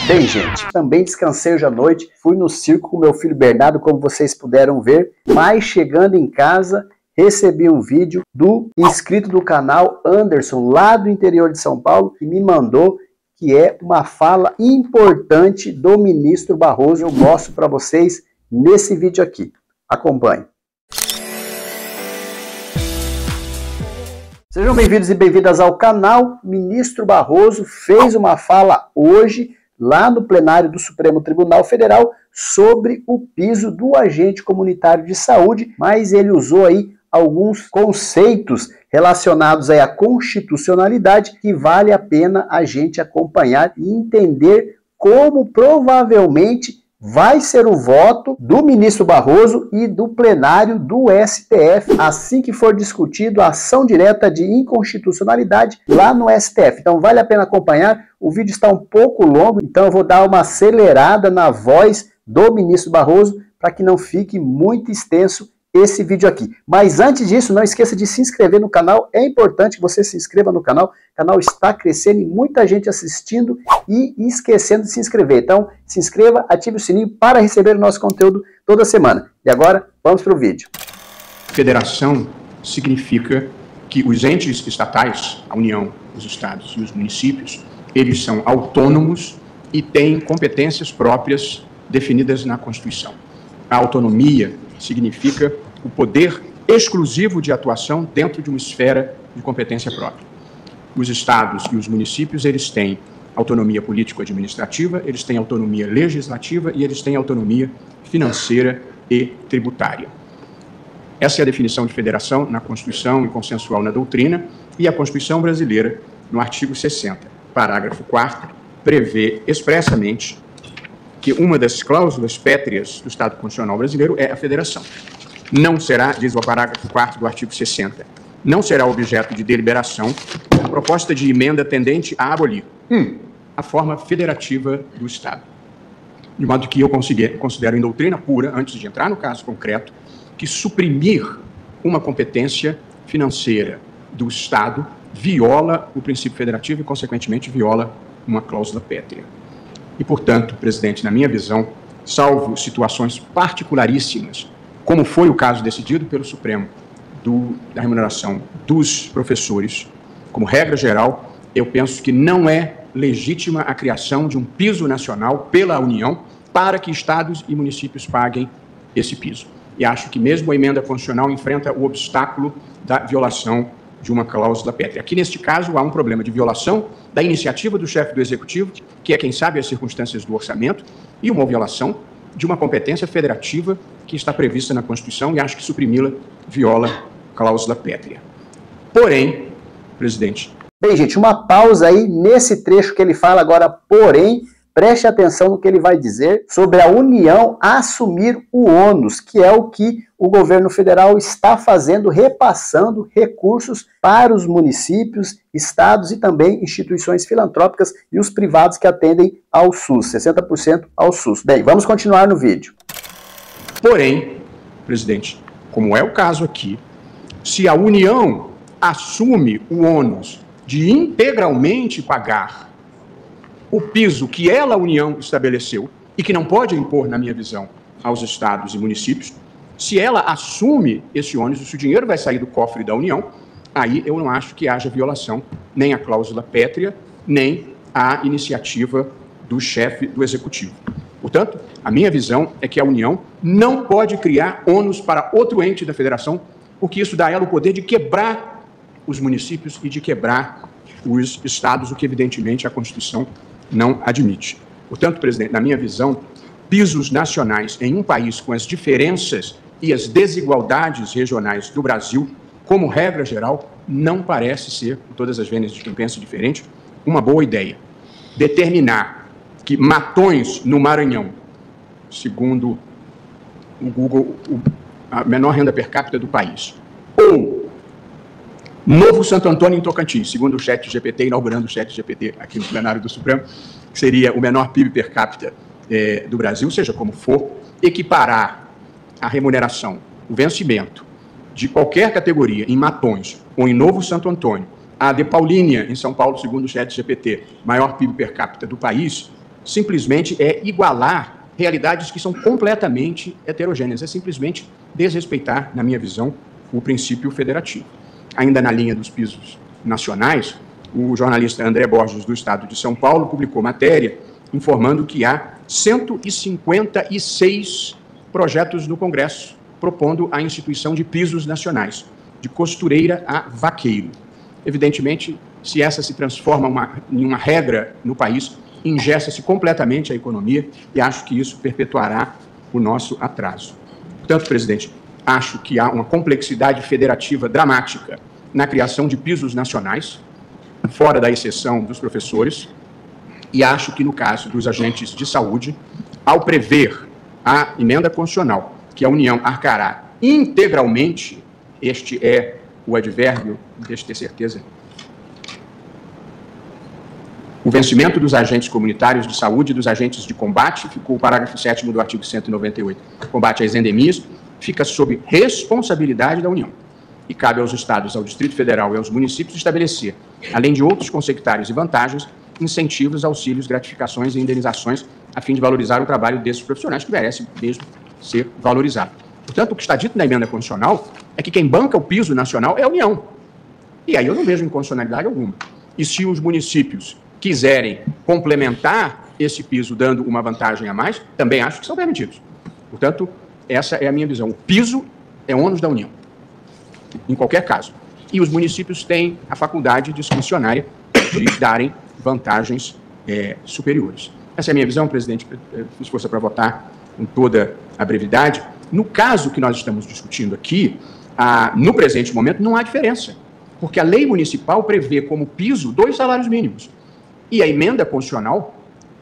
Bem, gente, também descansei hoje à noite, fui no circo com meu filho Bernardo, como vocês puderam ver, mas chegando em casa, recebi um vídeo do inscrito do canal Anderson, lá do interior de São Paulo, que me mandou, que é uma fala importante do ministro Barroso. Eu mostro para vocês nesse vídeo aqui. Acompanhe. Sejam bem-vindos e bem-vindas ao canal. Ministro Barroso fez uma fala hoje, lá no plenário do Supremo Tribunal Federal, sobre o piso do agente comunitário de saúde, mas ele usou aí alguns conceitos relacionados aí à constitucionalidade que vale a pena a gente acompanhar e entender como provavelmente vai ser o voto do ministro Barroso e do plenário do STF, assim que for discutido a ação direta de inconstitucionalidade lá no STF. Então vale a pena acompanhar, o vídeo está um pouco longo, então eu vou dar uma acelerada na voz do ministro Barroso para que não fique muito extenso esse vídeo aqui. Mas antes disso, não esqueça de se inscrever no canal, é importante que você se inscreva no canal, o canal está crescendo e muita gente assistindo e esquecendo de se inscrever. Então, se inscreva, ative o sininho para receber o nosso conteúdo toda semana. E agora, vamos para o vídeo. Federação significa que os entes estatais, a União, os estados e os municípios, eles são autônomos e têm competências próprias definidas na Constituição. A autonomia significa o poder exclusivo de atuação dentro de uma esfera de competência própria. Os estados e os municípios, eles têm autonomia político-administrativa, eles têm autonomia legislativa e eles têm autonomia financeira e tributária. Essa é a definição de federação na Constituição e consensual na doutrina, e a Constituição brasileira, no artigo 60, parágrafo 4º, prevê expressamente que uma das cláusulas pétreas do Estado Constitucional brasileiro é a federação. Não será, diz o parágrafo 4º do artigo 60, não será objeto de deliberação a proposta de emenda tendente a abolir a forma federativa do Estado. De modo que eu considero em doutrina pura, antes de entrar no caso concreto, que suprimir uma competência financeira do Estado viola o princípio federativo e, consequentemente, viola uma cláusula pétrea. E, portanto, presidente, na minha visão, salvo situações particularíssimas, como foi o caso decidido pelo Supremo da remuneração dos professores, como regra geral, eu penso que não é legítima a criação de um piso nacional pela União para que estados e municípios paguem esse piso. E acho que mesmo a emenda constitucional enfrenta o obstáculo da violação de uma cláusula pétrea. Aqui, neste caso, há um problema de violação da iniciativa do chefe do Executivo, que é quem sabe as circunstâncias do orçamento, e uma violação de uma competência federativa que está prevista na Constituição, e acho que suprimi-la viola cláusula pétrea. Porém, presidente... Bem, gente, uma pausa aí nesse trecho que ele fala agora, porém, preste atenção no que ele vai dizer sobre a União assumir o ônus, que é o que o governo federal está fazendo, repassando recursos para os municípios, estados e também instituições filantrópicas e os privados que atendem ao SUS, 60% ao SUS. Bem, vamos continuar no vídeo. Porém, presidente, como é o caso aqui, se a União assume o ônus de integralmente pagar o piso que ela, a União, estabeleceu e que não pode impor, na minha visão, aos estados e municípios, se ela assume esse ônus, se o dinheiro vai sair do cofre da União, aí eu não acho que haja violação nem à cláusula pétrea, nem à iniciativa do chefe do Executivo. Portanto, a minha visão é que a União não pode criar ônus para outro ente da Federação, porque isso dá a ela o poder de quebrar os municípios e de quebrar os estados, o que, evidentemente, a Constituição não admite. Portanto, presidente, na minha visão, pisos nacionais em um país com as diferenças e as desigualdades regionais do Brasil, como regra geral, não parece ser, com todas as vênias de quem pensa diferente, uma boa ideia. Determinar que Matões, no Maranhão, segundo o Google, a menor renda per capita do país, ou Novo Santo Antônio, em Tocantins, segundo o ChatGPT, inaugurando o ChatGPT aqui no plenário do Supremo, que seria o menor PIB per capita do Brasil, seja como for, equiparar a remuneração, o vencimento de qualquer categoria em Matões ou em Novo Santo Antônio, a de Paulínia, em São Paulo, segundo o ChatGPT, maior PIB per capita do país, simplesmente é igualar realidades que são completamente heterogêneas, é simplesmente desrespeitar, na minha visão, o princípio federativo. Ainda na linha dos pisos nacionais, o jornalista André Borges, do Estado de São Paulo, publicou matéria informando que há 156 projetos no Congresso propondo a instituição de pisos nacionais, de costureira a vaqueiro. Evidentemente, se essa se transforma em uma regra no país, engessa-se completamente a economia e acho que isso perpetuará o nosso atraso. Portanto, presidente, acho que há uma complexidade federativa dramática na criação de pisos nacionais, fora da exceção dos professores, e acho que no caso dos agentes de saúde, ao prever a emenda constitucional que a União arcará integralmente, este é o advérbio, deixa eu ter certeza, o vencimento dos agentes comunitários de saúde e dos agentes de combate, ficou o parágrafo 7º do artigo 198, combate às endemias, fica sob responsabilidade da União. E cabe aos Estados, ao Distrito Federal e aos municípios estabelecer, além de outros consectários e vantagens, incentivos, auxílios, gratificações e indenizações, a fim de valorizar o trabalho desses profissionais, que merecem mesmo ser valorizado. Portanto, o que está dito na emenda constitucional é que quem banca o piso nacional é a União. E aí eu não vejo inconstitucionalidade alguma. E se os municípios quiserem complementar esse piso dando uma vantagem a mais, também acho que são permitidos. Portanto, essa é a minha visão. O piso é ônus da União, em qualquer caso. E os municípios têm a faculdade discricionária de darem vantagens superiores. Essa é a minha visão, presidente. Fiz força para votar com toda a brevidade. No caso que nós estamos discutindo aqui, no presente momento, não há diferença, porque a lei municipal prevê como piso 2 salários mínimos. E a emenda constitucional,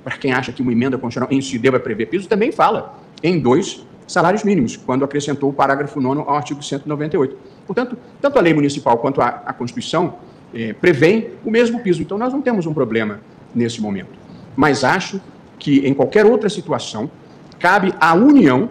para quem acha que uma emenda constitucional em si deva prever piso, também fala em 2 salários mínimos, quando acrescentou o parágrafo 9º ao artigo 198. Portanto, tanto a lei municipal quanto a Constituição prevêem o mesmo piso. Então, nós não temos um problema nesse momento. Mas acho que, em qualquer outra situação, cabe à União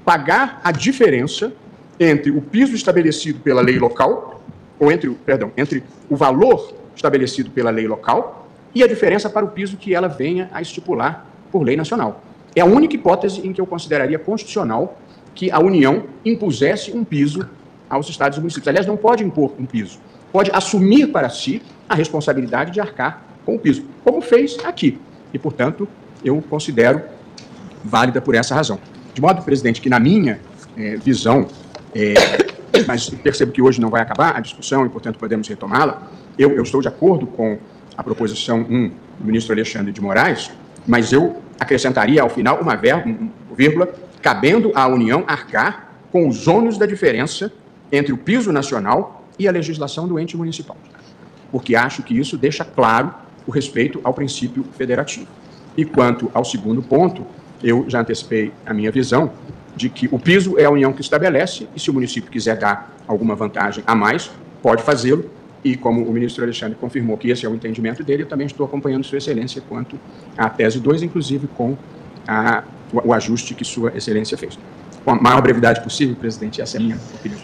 pagar a diferença entre o piso estabelecido pela lei local, ou entre o valor estabelecido pela lei local e a diferença para o piso que ela venha a estipular por lei nacional. É a única hipótese em que eu consideraria constitucional que a União impusesse um piso aos estados e municípios. Aliás, não pode impor um piso, pode assumir para si a responsabilidade de arcar com o piso, como fez aqui. E, portanto, eu considero válida por essa razão. De modo, presidente, que na minha visão, mas percebo que hoje não vai acabar a discussão e, portanto, podemos retomá-la, eu estou de acordo com a proposição 1 do ministro Alexandre de Moraes, mas eu acrescentaria ao final uma vírgula, cabendo à União arcar com os ônus da diferença entre o piso nacional e a legislação do ente municipal, porque acho que isso deixa claro o respeito ao princípio federativo. E quanto ao segundo ponto, eu já antecipei a minha visão de que o piso é a União que estabelece e se o município quiser dar alguma vantagem a mais, pode fazê-lo. E como o ministro Alexandre confirmou que esse é o entendimento dele, eu também estou acompanhando Sua Excelência quanto à tese 2, inclusive com o ajuste que Sua Excelência fez. Com a maior brevidade possível, presidente, essa é a minha opinião.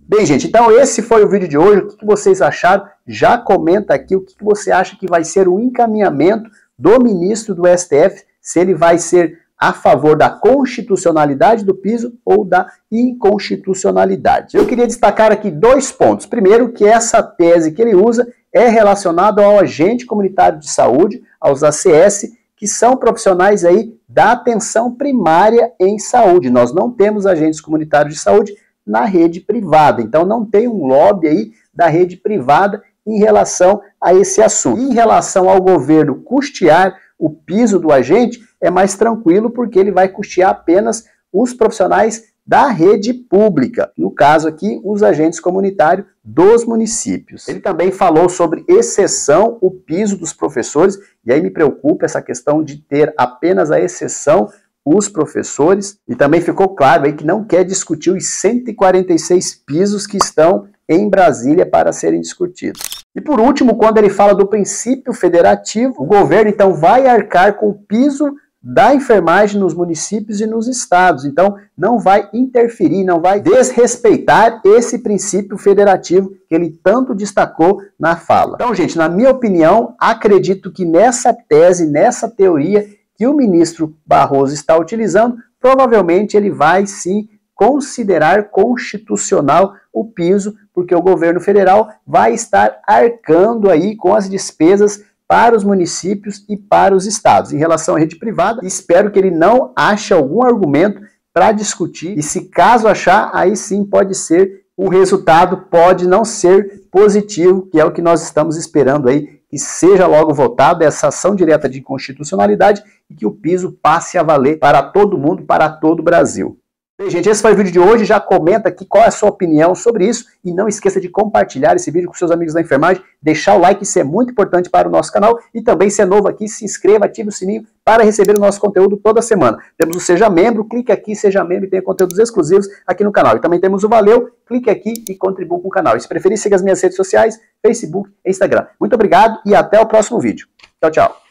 Bem, gente, então esse foi o vídeo de hoje. O que vocês acharam? Já comenta aqui o que você acha que vai ser o encaminhamento do ministro do STF, se ele vai ser a favor da constitucionalidade do piso ou da inconstitucionalidade. Eu queria destacar aqui 2 pontos. Primeiro, que essa tese que ele usa é relacionada ao agente comunitário de saúde, aos ACS, que são profissionais aí da atenção primária em saúde. Nós não temos agentes comunitários de saúde na rede privada, então não tem um lobby aí da rede privada em relação a esse assunto. Em relação ao governo custear o piso do agente, é mais tranquilo porque ele vai custear apenas os profissionais da rede pública, no caso aqui, os agentes comunitários dos municípios. Ele também falou sobre exceção, o piso dos professores, e aí me preocupa essa questão de ter apenas a exceção os professores, e também ficou claro aí que não quer discutir os 146 pisos que estão em Brasília para serem discutidos. E por último, quando ele fala do princípio federativo, o governo então vai arcar com o piso da enfermagem nos municípios e nos estados. Então, não vai interferir, não vai desrespeitar esse princípio federativo que ele tanto destacou na fala. Então, gente, na minha opinião, acredito que nessa tese, nessa teoria, que o ministro Barroso está utilizando, provavelmente ele vai sim considerar constitucional o piso, porque o governo federal vai estar arcando aí com as despesas para os municípios e para os estados. Em relação à rede privada, espero que ele não ache algum argumento para discutir, e se caso achar, aí sim pode ser, o resultado pode não ser positivo, que é o que nós estamos esperando aí, que seja logo votada essa ação direta de inconstitucionalidade e que o piso passe a valer para todo mundo, para todo o Brasil. Bem, gente, esse foi o vídeo de hoje. Já comenta aqui qual é a sua opinião sobre isso e não esqueça de compartilhar esse vídeo com seus amigos da enfermagem, deixar o like, isso é muito importante para o nosso canal, e também, se é novo aqui, se inscreva, ative o sininho para receber o nosso conteúdo toda semana. Temos o Seja Membro, clique aqui, seja membro e tenha conteúdos exclusivos aqui no canal. E também temos o Valeu, clique aqui e contribua com o canal. E se preferir, siga as minhas redes sociais, Facebook e Instagram. Muito obrigado e até o próximo vídeo. Tchau, tchau.